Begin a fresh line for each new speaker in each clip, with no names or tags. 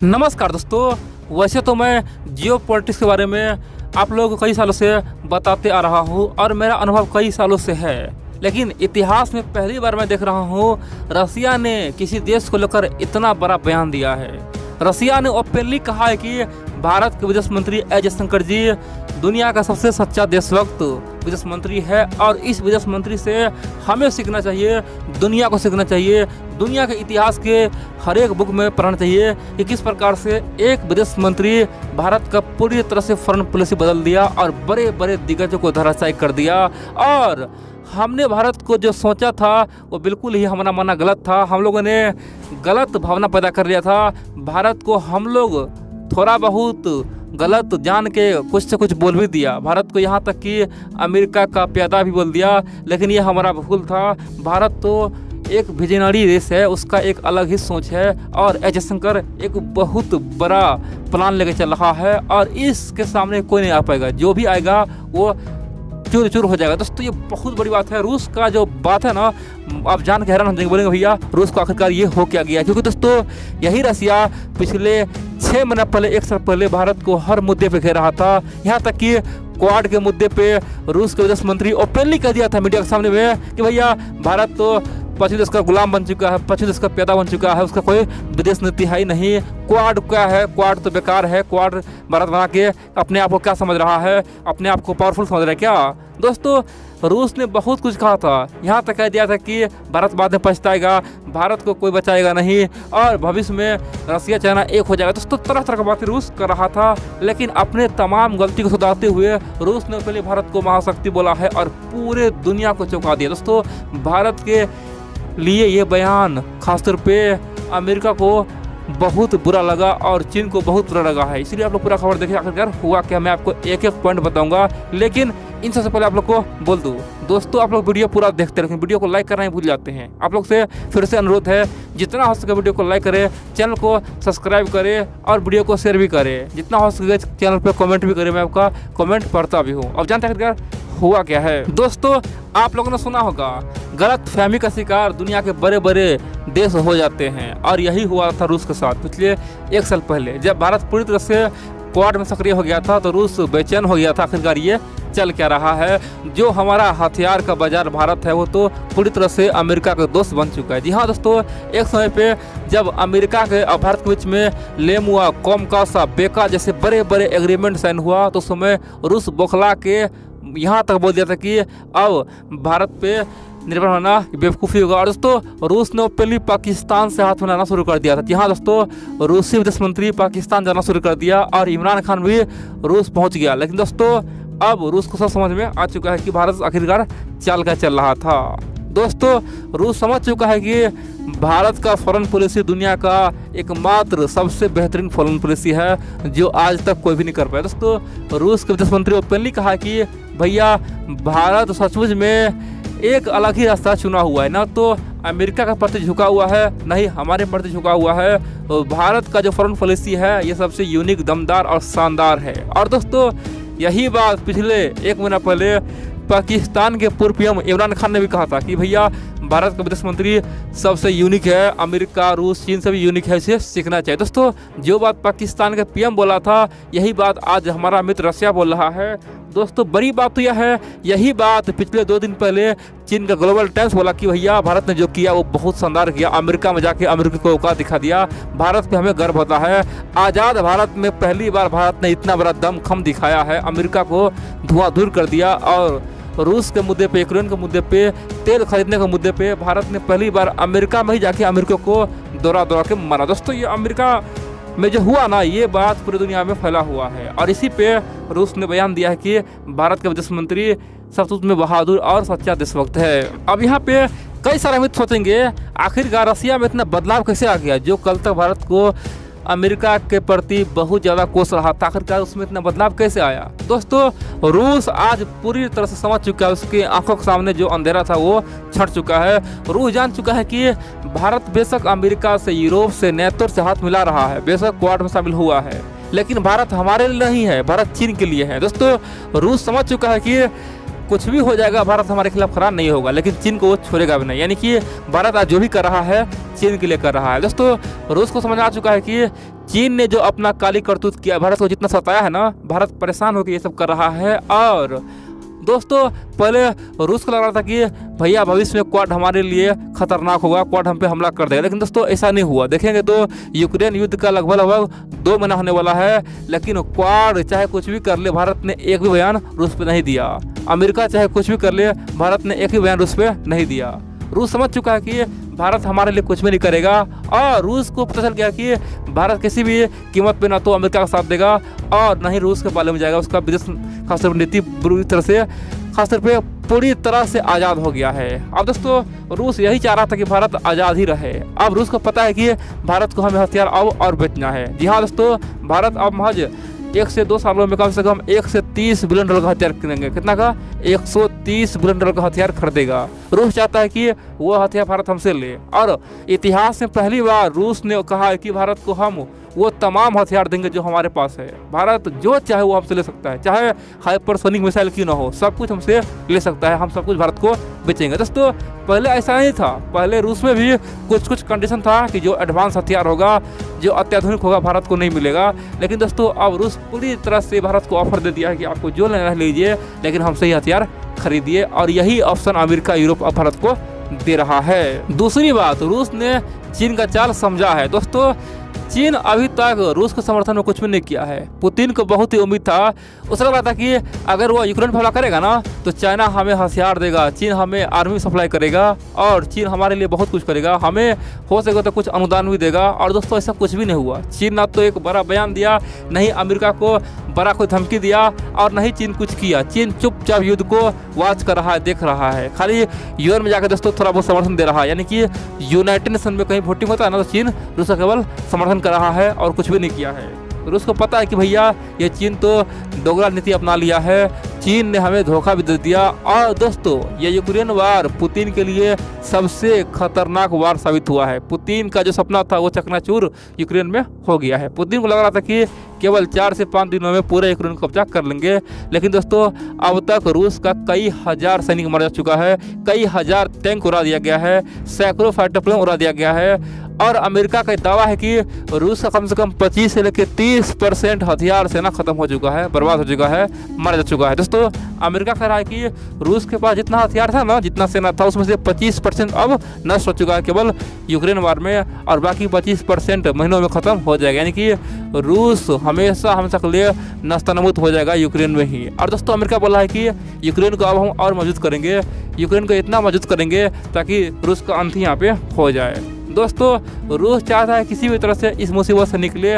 नमस्कार दोस्तों। वैसे तो मैं जियो पॉलिटिक्स के बारे में आप लोगों को कई सालों से बताते आ रहा हूँ और मेरा अनुभव कई सालों से है, लेकिन इतिहास में पहली बार मैं देख रहा हूँ रसिया ने किसी देश को लेकर इतना बड़ा बयान दिया है। रसिया ने ओपनली कहा है कि भारत के विदेश मंत्री एस जयशंकर जी दुनिया का सबसे सच्चा देशभक्त विदेश मंत्री है और इस विदेश मंत्री से हमें सीखना चाहिए, दुनिया को सीखना चाहिए, दुनिया के इतिहास के हर एक बुक में पढ़ना चाहिए कि किस प्रकार से एक विदेश मंत्री भारत का पूरी तरह से फॉरेन पॉलिसी बदल दिया और बड़े बड़े दिग्गजों को धराशायी कर दिया। और हमने भारत को जो सोचा था वो बिल्कुल ही हमारा मानना गलत था। हम लोगों ने गलत भावना पैदा कर लिया था। भारत को हम लोग थोड़ा बहुत गलत जान के कुछ से कुछ बोल भी दिया, भारत को यहाँ तक कि अमेरिका का प्यादा भी बोल दिया, लेकिन ये हमारा भूल था। भारत तो एक विजनरी देश है, उसका एक अलग ही सोच है और एस जयशंकर एक बहुत बड़ा प्लान लेके चल रहा है और इसके सामने कोई नहीं आ पाएगा। जो भी आएगा वो चूर चूर हो जाएगा। दोस्तों ये बहुत बड़ी बात है। रूस का जो बात है ना, आप जान के हैरान हो जाएंगे, बोलेंगे भैया रूस को आखिरकार ये हो क्या गया। क्योंकि दोस्तों यही रसिया पिछले 6 महीने पहले, 1 साल पहले भारत को हर मुद्दे पे घेर रहा था। यहाँ तक कि क्वाड के मुद्दे पे रूस के विदेश मंत्री ओपनली कह दिया था मीडिया के सामने में कि भैया भारत तो पश्चिमी देश का गुलाम बन चुका है, पश्चिमी देश का पैदा बन चुका है, उसका कोई विदेश नीति है ही नहीं। क्वाड क्या है, क्वाड तो बेकार है। क्वाड भारत बना के अपने आप को क्या समझ रहा है, अपने आप को पावरफुल समझ रहा है क्या। दोस्तों रूस ने बहुत कुछ कहा था, यहाँ तक कह दिया था कि भारत बाद में पछताएगा, भारत को कोई बचाएगा नहीं और भविष्य में रसिया चाइना एक हो जाएगा। दोस्तों तरह तरह की बातें रूस कर रहा था, लेकिन अपने तमाम गलती को सुधारते हुए रूस ने पहले भारत को महाशक्ति बोला है और पूरे दुनिया को चौंका दिया। दोस्तों भारत के लिए ये बयान खासतौर पे अमेरिका को बहुत बुरा लगा और चीन को बहुत बुरा लगा है। इसलिए आप लोग पूरा खबर देखिए आखिरकार हुआ क्या। मैं आपको एक एक पॉइंट बताऊंगा, लेकिन इन सबसे पहले आप लोग को बोल दूं दोस्तों, आप लोग वीडियो पूरा देखते रहें, वीडियो को लाइक करना ही भूल जाते हैं। आप लोग से फिर से अनुरोध है, जितना हो सके वीडियो को लाइक करें, चैनल को सब्सक्राइब करें और वीडियो को शेयर भी करें। जितना हो सके चैनल पर कमेंट भी करें, मैं आपका कमेंट पढ़ता भी हूँ। अब जानते हैं आखिरकार हुआ क्या है। दोस्तों आप लोगों ने सुना होगा गलत फहमी का शिकार दुनिया के बड़े बड़े देश हो जाते हैं और यही हुआ था रूस के साथ पिछले 1 साल पहले। जब भारत पूरी तरह से क्वाड में सक्रिय हो गया था तो रूस बेचैन हो गया था, आखिरकार ये चल क्या रहा है। जो हमारा हथियार का बाजार भारत है वो तो पूरी तरह से अमेरिका का दोस्त बन चुका है। जी हाँ दोस्तों, एक समय पे जब अमेरिका के और भारत के बीच में लेम हुआ, कॉमकासा, बेका जैसे बड़े बड़े एग्रीमेंट साइन हुआ तो उस समय रूस बौखला के यहाँ तक बोल दिया था कि अब भारत पे निर्भर होना बेवकूफ़ी होगा। और दोस्तों रूस ने पहले पाकिस्तान से हाथ मिलाना शुरू कर दिया था। यहाँ दोस्तों रूसी विदेश मंत्री पाकिस्तान जाना शुरू कर दिया और इमरान खान भी रूस पहुँच गया। लेकिन दोस्तों अब रूस को सब समझ में आ चुका है कि भारत आखिरकार चाल का चल रहा था। दोस्तों रूस समझ चुका है कि भारत का फॉरेन पॉलिसी दुनिया का एकमात्र सबसे बेहतरीन फॉरेन पॉलिसी है जो आज तक कोई भी नहीं कर पाया। दोस्तों रूस के विदेश मंत्री ओपनली कहा कि भैया भारत सचमुच में एक अलग ही रास्ता चुना हुआ है, ना तो अमेरिका का प्रति झुका हुआ है, ना ही हमारे प्रति झुका हुआ है। भारत का जो फॉरेन पॉलिसी है ये सबसे यूनिक, दमदार और शानदार है। और दोस्तों यही बात पिछले 1 महीना पहले पाकिस्तान के पूर्व पीएम इमरान खान ने भी कहा था कि भैया भारत का विदेश मंत्री सबसे यूनिक है, अमेरिका, रूस, चीन से भी यूनिक है, इसे सीखना चाहिए। दोस्तों जो बात पाकिस्तान के पीएम बोला था यही बात आज हमारा मित्र रसिया बोल रहा है। दोस्तों बड़ी बात तो यह है, यही बात पिछले 2 दिन पहले चीन का ग्लोबल टाइम्स बोला कि भैया भारत ने जो किया वो बहुत शानदार किया, अमेरिका में जाके अमेरिका को औकात दिखा दिया, भारत पे हमें गर्व होता है। आज़ाद भारत में पहली बार भारत ने इतना बड़ा दमखम दिखाया है, अमेरिका को धुआंधूर कर दिया। और रूस के मुद्दे पे, यूक्रेन के मुद्दे पे, तेल खरीदने के मुद्दे पे भारत ने पहली बार अमेरिका में ही जाके अमेरिका को दौड़ा के मारा। दोस्तों ये अमेरिका में जो हुआ ना, ये बात पूरी दुनिया में फैला हुआ है और इसी पे रूस ने बयान दिया है कि भारत के विदेश मंत्री सचमुच में बहादुर और सच्चा देशभक्त है। अब यहाँ पे कई सारे मित्र सोचेंगे आखिरकार रसिया में इतना बदलाव कैसे आ गया, जो कल तक भारत को अमेरिका के प्रति बहुत ज़्यादा कोस रहा था, आखिरकार उसमें इतना बदलाव कैसे आया। दोस्तों रूस आज पूरी तरह से समझ चुका है, उसके आंखों के सामने जो अंधेरा था वो छट चुका है। रूस जान चुका है कि भारत बेशक अमेरिका से, यूरोप से, नेटो से हाथ मिला रहा है, बेशक क्वाड में शामिल हुआ है, लेकिन भारत हमारे लिए नहीं है, भारत चीन के लिए है। दोस्तों रूस समझ चुका है कि कुछ भी हो जाएगा, भारत हमारे खिलाफ खड़ा नहीं होगा, लेकिन चीन को वो छोड़ेगा भी नहीं। यानी कि भारत आज जो भी कर रहा है चीन के लिए कर रहा है। दोस्तों रूस को समझ आ चुका है कि चीन ने जो अपना काली करतूत किया, भारत को जितना सताया है ना, भारत परेशान होकर ये सब कर रहा है। और दोस्तों पहले रूस को लग रहा था कि भैया भविष्य में क्वाड हमारे लिए खतरनाक होगा, क्वाड हम पे हमला कर देगा, लेकिन दोस्तों ऐसा नहीं हुआ। देखेंगे तो यूक्रेन युद्ध का लगभग 2 महीना होने वाला है, लेकिन क्वाड चाहे कुछ भी कर ले, भारत ने एक भी बयान रूस पे नहीं दिया। अमेरिका चाहे कुछ भी कर ले, भारत ने एक भी बयान रूस पे नहीं दिया। रूस समझ चुका है कि भारत हमारे लिए कुछ भी नहीं करेगा, और रूस को पता चल गया कि भारत किसी भी कीमत पे ना तो अमेरिका का साथ देगा और ना ही रूस के पाले में जाएगा। उसका विदेश खासतौर पर नीति बुरी तरह से, खासतौर पे पूरी तरह से आज़ाद हो गया है। अब दोस्तों रूस यही चाह रहा था कि भारत आज़ाद ही रहे। अब रूस को पता है कि भारत को हमें हथियार अब और बेचना है। जी हाँ दोस्तों, भारत अब महज 1 से 2 सालों में कम से कम 1 से 30 बिलियन डॉलर का हथियार खरीदेंगे। कितना का? 130 बिलियन डॉलर का हथियार खरीदेगा। रूस चाहता है कि वो हथियार भारत हमसे ले, और इतिहास में पहली बार रूस ने कहा है कि भारत को हम वो तमाम हथियार देंगे जो हमारे पास है। भारत जो चाहे वो हमसे ले सकता है, चाहे हाइपरसोनिक मिसाइल क्यों ना हो, सब कुछ हमसे ले सकता है। हम सब कुछ भारत को बेचेंगे। दोस्तों पहले ऐसा नहीं था, पहले रूस में भी कुछ कंडीशन था कि जो एडवांस हथियार होगा, जो अत्याधुनिक होगा, भारत को नहीं मिलेगा। लेकिन दोस्तों अब रूस पूरी तरह से भारत को ऑफर दे दिया है कि आपको जो लेना है लीजिए, लेकिन हमसे ही हथियार खरीदिए, और यही ऑप्शन अमेरिका, यूरोप अब भारत को दे रहा है। दूसरी बात, रूस ने चीन का चाल समझा है। दोस्तों चीन अभी तक रूस के समर्थन में कुछ भी नहीं किया है। पुतिन को बहुत ही उम्मीद था, उसे लग रहा था कि अगर वो यूक्रेन पर हमला करेगा ना, तो चाइना हमें हथियार देगा, चीन हमें आर्मी सप्लाई करेगा, और चीन हमारे लिए बहुत कुछ करेगा, हमें हो सके तो कुछ अनुदान भी देगा। और दोस्तों ऐसा कुछ भी नहीं हुआ। चीन ना तो एक बड़ा बयान दिया, नहीं अमेरिका को बड़ा कोई धमकी दिया, और नहीं चीन कुछ किया। चीन चुपचाप युद्ध को वॉच कर रहा है, देख रहा है। खाली यूएन में जाकर दोस्तों थोड़ा बहुत समर्थन दे रहा है, यानी कि यूनाइटेड नेशन में कहीं वोटिंग होता है ना, तो चीन रूस का केवल समर्थन कर रहा है और कुछ भी नहीं किया है। रूस को पता है कि भैया ये चीन तो दोगला नीति अपना लिया है, चीन ने हमें धोखा भी दे दिया। और दोस्तों ये यूक्रेन वार पुतिन के लिए सबसे खतरनाक वार साबित हुआ है। पुतिन का जो सपना था वो चकनाचूर यूक्रेन में हो गया है। पुतिन को लग रहा था कि केवल 4 से 5 दिनों में पूरे यूक्रेन को कब्जा कर लेंगे, लेकिन दोस्तों अब तक रूस का कई हजार सैनिक मर जा चुका है, कई हजार टैंक उड़ा दिया गया है, सैकड़ों फाइटर प्लेन उड़ा दिया गया है। और अमेरिका का दावा है कि रूस का कम से कम 25 से लेकर 30% हथियार सेना खत्म हो चुका है, बर्बाद हो चुका है, मर जा चुका है। दोस्तों अमेरिका कह रहा है कि रूस के पास जितना हथियार था ना, जितना सेना था, उसमें से 25% अब नष्ट हो चुका है केवल यूक्रेन वार में, और बाकी 25% महीनों में खत्म हो जाएगा। यानी कि रूस हमेशा हम तक लिए नस्तनबूत हो जाएगा यूक्रेन में ही। और दोस्तों अमेरिका बोला है कि यूक्रेन को अब हम और मजबूत करेंगे, यूक्रेन को इतना मजबूत करेंगे ताकि रूस का अंत ही यहाँ पे हो जाए। दोस्तों रूस चाहता है किसी भी तरह से इस मुसीबत से निकले।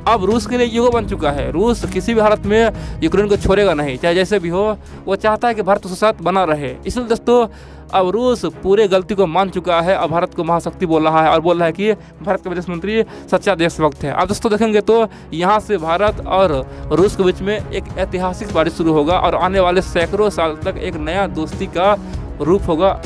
अब रूस के लिए युग बन चुका है, रूस किसी भी हालत में यूक्रेन को छोड़ेगा नहीं, चाहे जैसे भी हो। वो चाहता है कि भारत उसके साथ बना रहे। इसलिए दोस्तों अब रूस पूरे गलती को मान चुका है, अब भारत को महाशक्ति बोल रहा है, और बोल रहा है कि भारत के विदेश मंत्री सच्चा देशभक्त है। अब दोस्तों देखेंगे तो यहाँ से भारत और रूस के बीच में एक ऐतिहासिक बारिश शुरू होगा, और आने वाले सैकड़ों साल तक एक नया दोस्ती का रूप होगा।